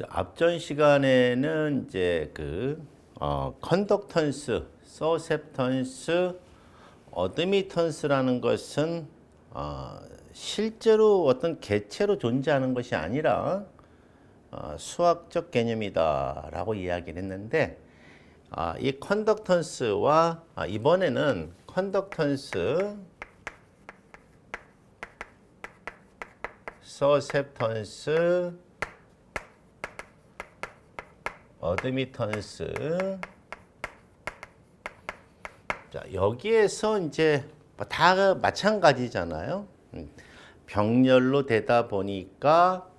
앞전 시간에는 이제 컨덕턴스, 서셉턴스, 어드미턴스라는 것은 실제로 어떤 개체로 존재하는 것이 아니라 수학적 개념이다라고 이야기를 했는데 이 컨덕턴스와 이번에는 컨덕턴스, 서셉턴스, 어드미턴스. 자, 여기에서 이제 다 마찬가지잖아요. 병렬로 되다 보니까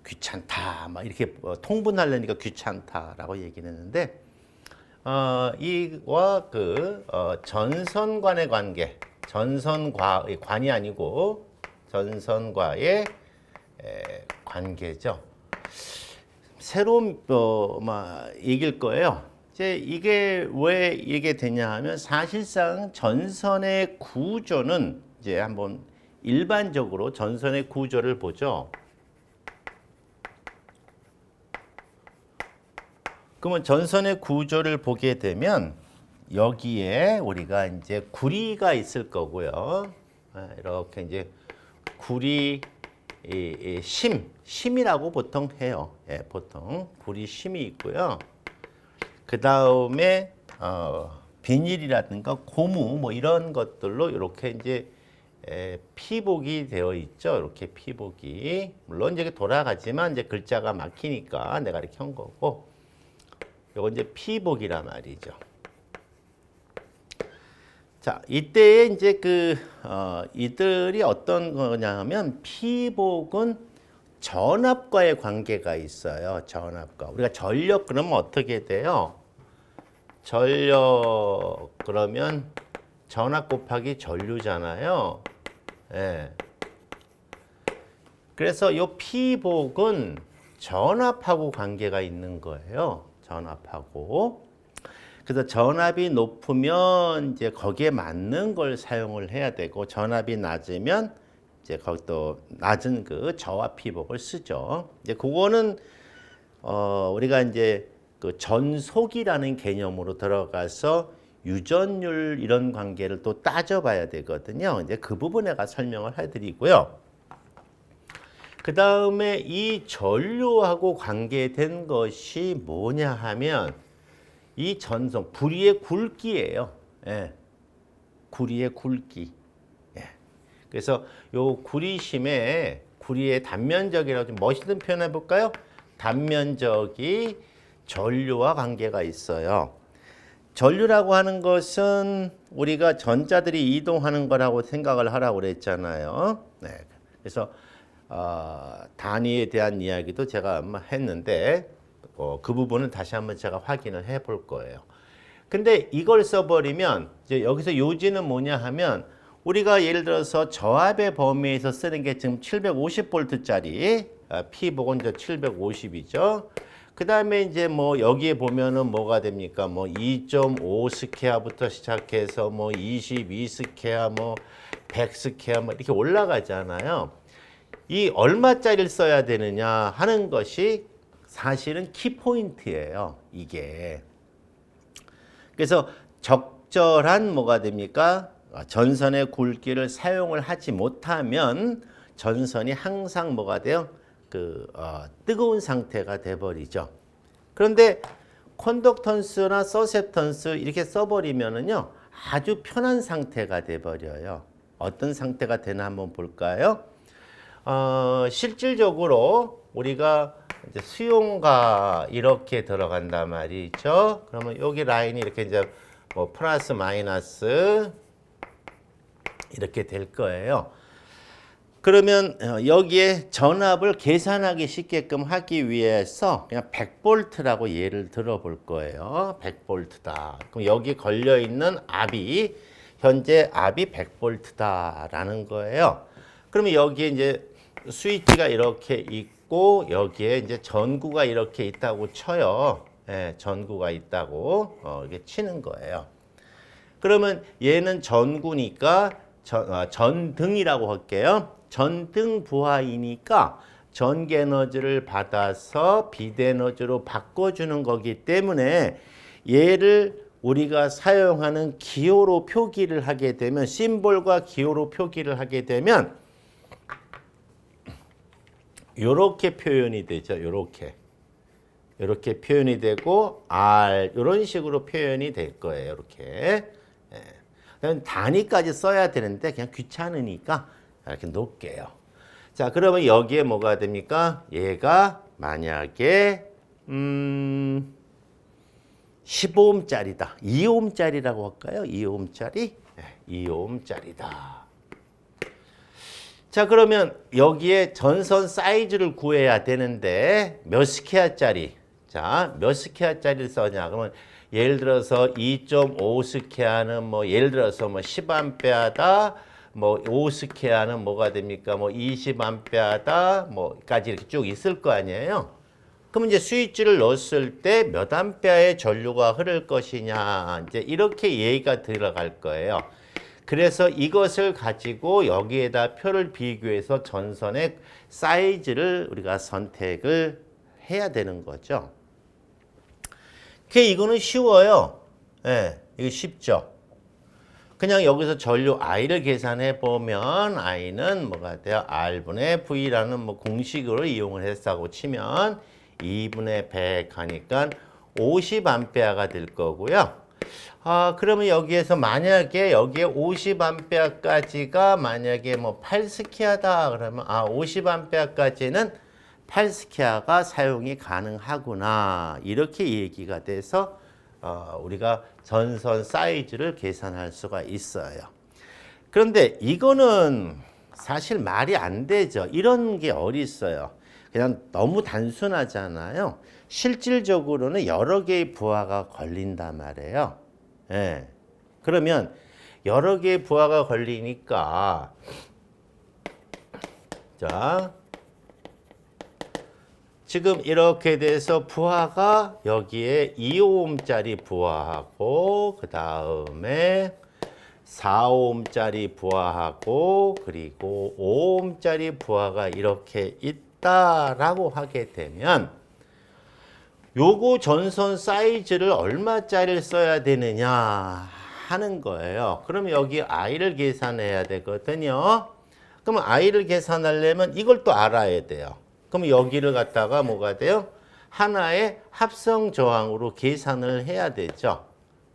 귀찮다, 막 이렇게 통분하려니까 귀찮다라고 얘기를 했는데, 이와 전선 간의 관계, 관이 아니고 전선과의 관계죠. 새로운 얘기일 거예요. 이제 이게 왜 이게 되냐 하면 사실상 전선의 구조는 이제 한번 일반적으로 전선의 구조를 보죠. 그러면 전선의 구조를 보게 되면 여기에 우리가 이제 구리가 있을 거고요. 이렇게 이제 구리 심이라고 보통 해요. 보통 구리 심이 있고요. 그 다음에 비닐이라든가 고무 뭐 이런 것들로 이렇게 이제 피복이 되어 있죠. 이렇게 피복이 물론 이제 돌아가지만 이제 글자가 막히니까 내가 이렇게 한 거고, 이건 이제 피복이란 말이죠. 자, 이때에 이제 이들이 어떤 거냐 하면 피복은 전압과의 관계가 있어요. 전압과. 우리가 전력 그러면 어떻게 돼요? 전력 그러면 전압 곱하기 전류잖아요. 예. 그래서 이 피복은 전압하고 관계가 있는 거예요. 전압하고. 그래서 전압이 높으면 이제 거기에 맞는 걸 사용을 해야 되고, 전압이 낮으면 이제 거기도 낮은 저압 피복을 쓰죠. 이제 그거는 우리가 이제 전속이라는 개념으로 들어가서 유전율 이런 관계를 또 따져봐야 되거든요. 이제 그 부분에 가 설명을 해드리고요. 그 다음에 이 전류하고 관계된 것이 뭐냐 하면 이 전선, 구리의 굵기예요. 예. 구리의 굵기. 예. 그래서 요 구리심의 구리의 단면적이라고 좀 멋있는 표현 해볼까요? 단면적이 전류와 관계가 있어요. 전류라고 하는 것은 우리가 전자들이 이동하는 거라고 생각을 하라고 그랬잖아요. 네. 그래서 단위에 대한 이야기도 제가 했는데 그 부분은 다시 한번 제가 확인을 해 볼 거예요. 근데 이걸 써버리면 이제 여기서 요지는 뭐냐 하면 우리가 예를 들어서 저압의 범위에서 쓰는 게 지금 750V짜리 P복은 이제 750이죠. 그 다음에 이제 뭐 여기에 보면은 뭐가 됩니까? 뭐 2.5 스퀘어부터 시작해서 뭐 22 스퀘어, 뭐 100 스퀘어 뭐 이렇게 올라가잖아요. 이 얼마짜리를 써야 되느냐 하는 것이 사실은 키포인트예요, 이게. 그래서 적절한 뭐가 됩니까? 전선의 굵기를 사용을 하지 못하면 전선이 항상 뭐가 돼요? 뜨거운 상태가 돼버리죠. 그런데 컨덕턴스나 서셉턴스 이렇게 써버리면은요, 아주 편한 상태가 돼버려요. 어떤 상태가 되나 한번 볼까요? 실질적으로 우리가 이제 수용가 이렇게 들어간단 말이죠. 그러면 여기 라인이 이렇게 이제 뭐 플러스 마이너스 이렇게 될 거예요. 그러면 여기에 전압을 계산하기 쉽게끔 하기 위해서 그냥 100V라고 예를 들어 볼 거예요. 100V다. 그럼 여기 걸려 있는 압이 현재 압이 100V다라는 거예요. 그러면 여기에 이제 스위치가 이렇게 있고 여기에 이제 전구가 이렇게 있다고 쳐요. 예, 전구가 있다고 이렇게 치는 거예요. 그러면 얘는 전구니까 전등이라고 할게요. 전등 부하이니까 전기 에너지를 받아서 비대 에너지로 바꿔주는 거기 때문에 얘를 우리가 사용하는 기호로 표기를 하게 되면 심볼과 기호로 표기를 하게 되면 요렇게 표현이 되죠. 요렇게 표현이 되고 R 이런 식으로 표현이 될 거예요. 이렇게. 단위까지 써야 되는데 그냥 귀찮으니까 이렇게 놓을게요. 자, 그러면 여기에 뭐가 됩니까? 얘가 만약에 15옴짜리다. 2옴짜리라고 할까요? 2옴짜리? 2옴짜리다. 자, 그러면 여기에 전선 사이즈를 구해야 되는데 몇 스퀘어짜리? 자, 몇 스퀘어짜리를 써냐? 그러면 예를 들어서 2.5 스퀘어는 뭐 예를 들어서 뭐 10A다. 뭐 5스퀘어는 뭐가 됩니까? 뭐 20A다. 뭐까지 이렇게 쭉 있을 거 아니에요? 그럼 이제 스위치를 넣었을 때 몇 암페어의 전류가 흐를 것이냐. 이제 이렇게 얘기가 들어갈 거예요. 그래서 이것을 가지고 여기에다 표를 비교해서 전선의 사이즈를 우리가 선택을 해야 되는 거죠. 이거는 쉬워요. 예, 이거 쉽죠. 그냥 여기서 전류 I를 계산해 보면 I는 뭐가 돼요? R분의 V라는 뭐 공식으로 이용을 했다고 치면 2분의 100 하니까 50A가 될 거고요. 그러면 여기에서 만약에 여기에 50A까지가 만약에 뭐 8스퀘어다 그러면 50A까지는 8스퀘어가 사용이 가능하구나. 이렇게 얘기가 돼서 우리가 전선 사이즈를 계산할 수가 있어요. 그런데 이거는 사실 말이 안 되죠. 이런 게 어디 있어요. 그냥 너무 단순하잖아요. 실질적으로는 여러 개의 부하가 걸린단 말이에요. 예. 그러면 여러 개의 부하가 걸리니까 자, 지금 이렇게 돼서 부하가 여기에 2오음짜리 부하하고 그 다음에 4오음짜리 부하하고 그리고 5오음짜리 부하가 이렇게 있다라고 하게 되면 요거 전선 사이즈를 얼마짜리를 써야 되느냐 하는 거예요. 그럼 여기 I를 계산해야 되거든요. 그러면 I를 계산하려면 이걸 또 알아야 돼요. 그럼 여기를 갖다가 뭐가 돼요? 하나의 합성 저항으로 계산을 해야 되죠.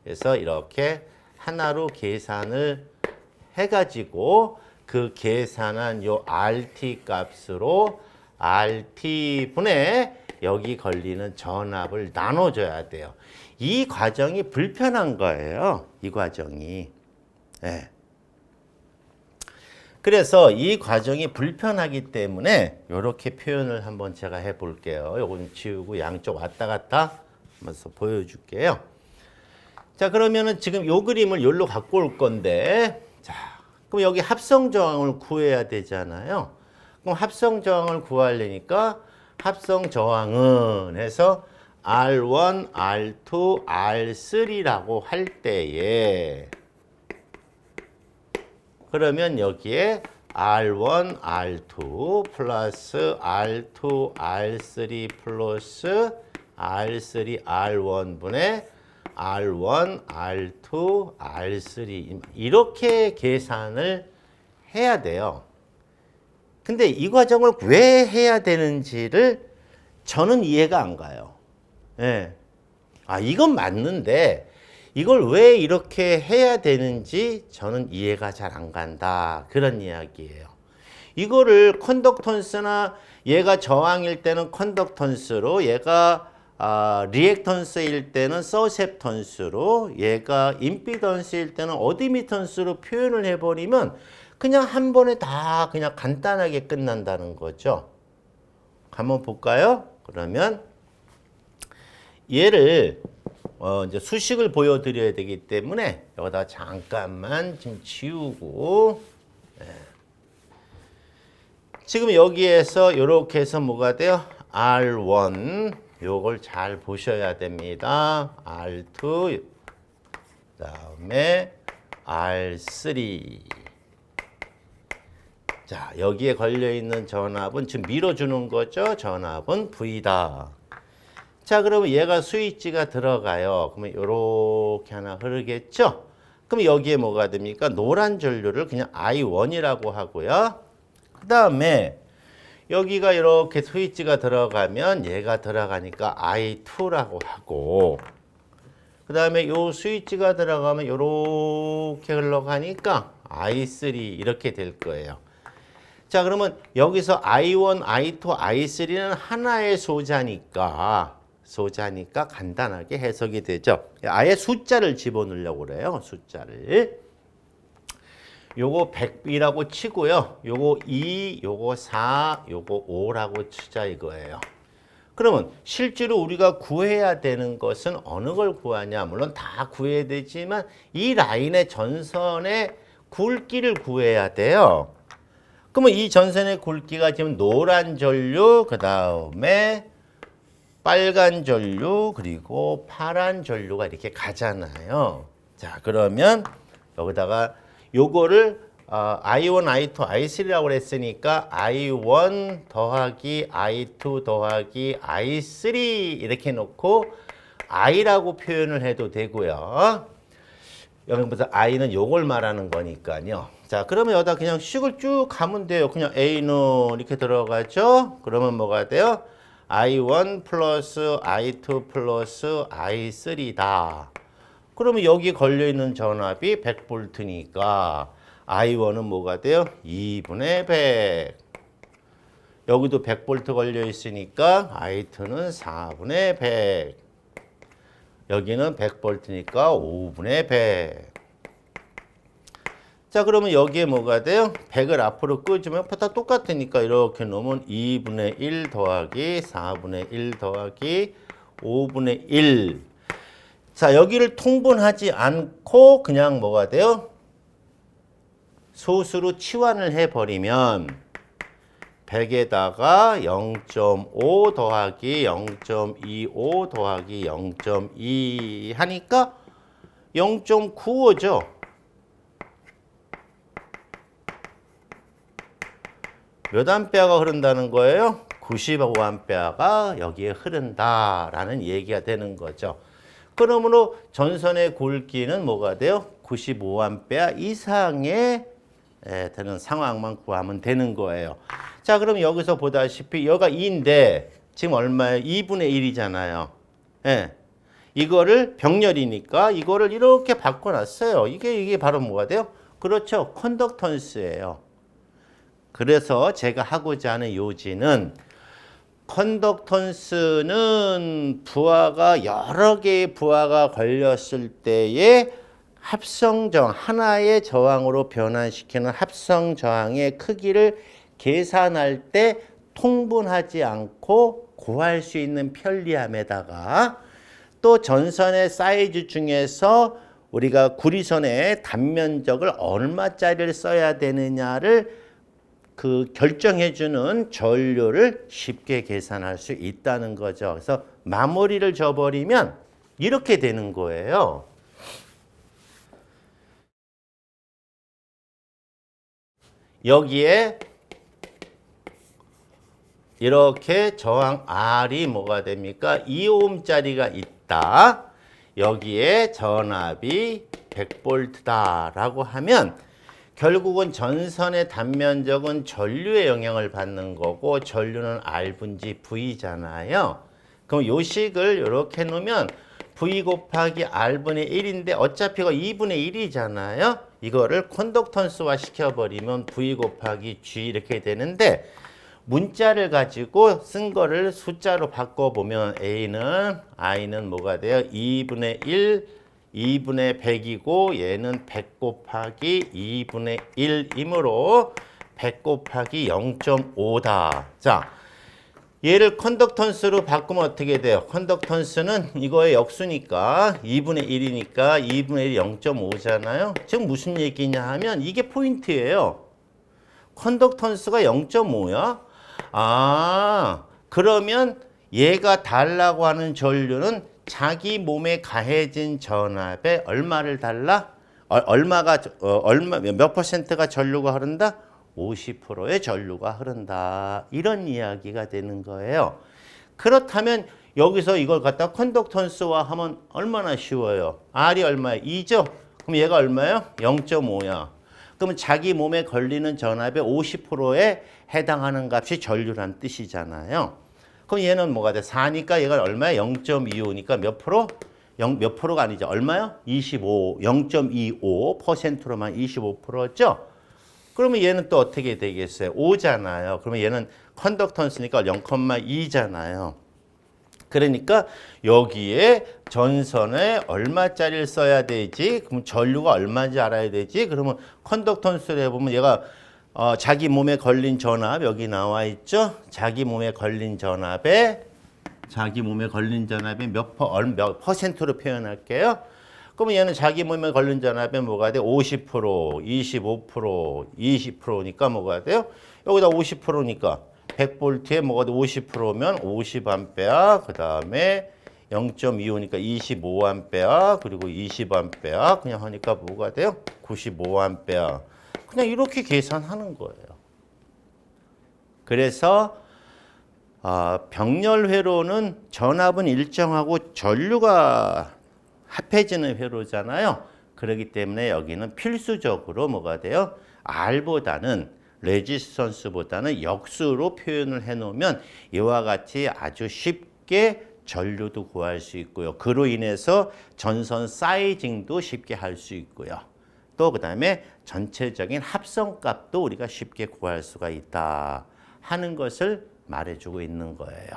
그래서 이렇게 하나로 계산을 해가지고 그 계산한 요 RT 값으로 RT분의 여기 걸리는 전압을 나눠줘야 돼요. 이 과정이 불편한 거예요. 이 과정이. 네. 그래서 이 과정이 불편하기 때문에 이렇게 표현을 한번 제가 해볼게요. 요건 지우고 양쪽 왔다 갔다 하면서 보여줄게요. 자, 그러면은 지금 요 그림을 여기로 갖고 올 건데, 자, 그럼 여기 합성 저항을 구해야 되잖아요. 그럼 합성 저항을 구하려니까 합성 저항은 해서 R1, R2, R3라고 할 때에 그러면 여기에 R1, R2 플러스 R2, R3 플러스 R3, R1분의 R1, R2, R3 이렇게 계산을 해야 돼요. 근데 이 과정을 왜 해야 되는지를 저는 이해가 안 가요. 예. 이건 맞는데 이걸 왜 이렇게 해야 되는지 저는 이해가 잘 안 간다. 그런 이야기예요. 이거를 컨덕턴스나 얘가 저항일 때는 컨덕턴스로 얘가 리액턴스일 때는 서셉턴스로 얘가 임피던스일 때는 어드미턴스로 표현을 해버리면 그냥 한 번에 다 그냥 간단하게 끝난다는 거죠. 한번 볼까요? 그러면 얘를 이제 수식을 보여드려야 되기 때문에 여기다 잠깐만 좀 지우고 지금 여기에서 이렇게 해서 뭐가 돼요? R1 요걸 잘 보셔야 됩니다. R2 그다음에 R3 자, 여기에 걸려있는 전압은 지금 밀어주는 거죠. 전압은 V다. 자, 그러면 얘가 스위치가 들어가요. 그러면 이렇게 하나 흐르겠죠. 그럼 여기에 뭐가 됩니까? 노란 전류를 그냥 I1이라고 하고요. 그 다음에 여기가 이렇게 스위치가 들어가면 얘가 들어가니까 I2라고 하고, 그 다음에 요 스위치가 들어가면 이렇게 흘러가니까 I3 이렇게 될 거예요. 자, 그러면 여기서 I1, I2, I3는 하나의 소자니까 간단하게 해석이 되죠. 아예 숫자를 집어넣으려고 그래요. 숫자를. 요거 100이라고 치고요. 요거 2, 요거 4, 요거 5라고 치자 이거예요. 그러면 실제로 우리가 구해야 되는 것은 어느 걸 구하냐? 물론 다 구해야 되지만 이 라인의 전선의 굵기를 구해야 돼요. 그러면 이 전선의 굵기가 지금 노란 전류, 그 다음에 빨간 전류, 그리고 파란 전류가 이렇게 가잖아요. 자, 그러면 여기다가 요거를 I1, I2, I3라고 그랬으니까 I1 더하기 I2 더하기 I3 이렇게 놓고 I라고 표현을 해도 되고요. 여기부터 I는 요걸 말하는 거니까요. 자, 그러면 여기다 그냥 식을 쭉 가면 돼요. 그냥 A는 이렇게 들어가죠. 그러면 뭐가 돼요? I1 플러스 I2 플러스 I3다. 그러면 여기 걸려있는 전압이 100V니까 I1은 뭐가 돼요? 2분의 100. 여기도 100V 걸려있으니까 I2는 4분의 100. 여기는 100V니까 5분의 100. 자, 그러면 여기에 뭐가 돼요? 100을 앞으로 끄주면 다 똑같으니까 이렇게 놓으면 2분의 1 더하기 4분의 1 더하기 5분의 1. 자, 여기를 통분하지 않고 그냥 뭐가 돼요? 소수로 치환을 해버리면 100에다가 0.5 더하기 0.25 더하기 0.2 하니까 0.95죠. 몇 암페어가 흐른다는 거예요? 95암페어가 여기에 흐른다라는 얘기가 되는 거죠. 그러므로 전선의 굵기는 뭐가 돼요? 95암페어 이상의 되는 상황만 구하면 되는 거예요. 자, 그럼 여기서 보다시피 여기가 2인데 지금 얼마예요? 2분의 1이잖아요. 예. 이거를 병렬이니까 이거를 이렇게 바꿔놨어요. 이게 바로 뭐가 돼요? 그렇죠. 컨덕턴스예요. 그래서 제가 하고자 하는 요지는 컨덕턴스는 부하가 여러 개의 부하가 걸렸을 때에 합성저항, 하나의 저항으로 변환시키는 합성저항의 크기를 계산할 때 통분하지 않고 구할 수 있는 편리함에다가 또 전선의 사이즈 중에서 우리가 구리선의 단면적을 얼마짜리를 써야 되느냐를 결정해주는 전류를 쉽게 계산할 수 있다는 거죠. 그래서 마무리를 줘버리면 이렇게 되는 거예요. 여기에 이렇게 저항 R이 뭐가 됩니까? 2ohm짜리가 있다. 여기에 전압이 100V다라고 하면 결국은 전선의 단면적은 전류의 영향을 받는 거고 전류는 R분지 V잖아요. 그럼 요 식을 이렇게 놓으면 V 곱하기 R분의 1인데 어차피 이거 2분의 1이잖아요. 이거를 컨덕턴스화 시켜버리면 V 곱하기 G 이렇게 되는데 문자를 가지고 쓴 거를 숫자로 바꿔보면 I는 뭐가 돼요? 2분의 1 2분의 100이고 얘는 100 곱하기 2분의 1이므로 100 곱하기 0.5다. 자, 얘를 컨덕턴스로 바꾸면 어떻게 돼요? 컨덕턴스는 이거의 역수니까 2분의 1이니까 2분의 1이 0.5잖아요. 지금 무슨 얘기냐 하면 이게 포인트예요. 컨덕턴스가 0.5야? 아, 그러면 얘가 달라고 하는 전류는 자기 몸에 가해진 전압에 얼마를 달라? 얼마 몇 퍼센트가 전류가 흐른다? 50%의 전류가 흐른다. 이런 이야기가 되는 거예요. 그렇다면 여기서 이걸 갖다 컨덕턴스화 하면 얼마나 쉬워요. R이 얼마예요? 2죠? 그럼 얘가 얼마예요? 0.5야. 그러면 자기 몸에 걸리는 전압의 50%에 해당하는 값이 전류란 뜻이잖아요. 그럼 얘는 뭐가 돼? 4니까 얘가 얼마야? 0.25니까 몇 프로? 몇 프로가 아니죠. 얼마요? 25, 0.25%로만 25%죠? 그러면 얘는 또 어떻게 되겠어요? 5잖아요. 그러면 얘는 컨덕턴스니까 0,2잖아요. 그러니까 여기에 전선에 얼마짜리를 써야 되지? 그럼 전류가 얼마인지 알아야 되지? 그러면 컨덕턴스를 해보면 얘가 자기 몸에 걸린 전압 여기 나와 있죠? 자기 몸에 걸린 전압에 몇 퍼센트로 표현할게요? 그러면 얘는 자기 몸에 걸린 전압에 뭐가 돼? 50%, 25%, 20%니까 뭐가 돼요? 여기다 50%니까 100볼트에 뭐가 돼? 50%면 50A, 그 다음에 0.25니까 25A, 그리고 20A, 그냥 하니까 뭐가 돼요? 95A. 그냥 이렇게 계산하는 거예요. 그래서 병렬회로는 전압은 일정하고 전류가 합해지는 회로잖아요. 그렇기 때문에 여기는 필수적으로 뭐가 돼요? R보다는 레지스턴스보다는 역수로 표현을 해놓으면 이와 같이 아주 쉽게 전류도 구할 수 있고요. 그로 인해서 전선 사이징도 쉽게 할 수 있고요. 또 그 다음에 전체적인 합성값도 우리가 쉽게 구할 수가 있다 하는 것을 말해주고 있는 거예요.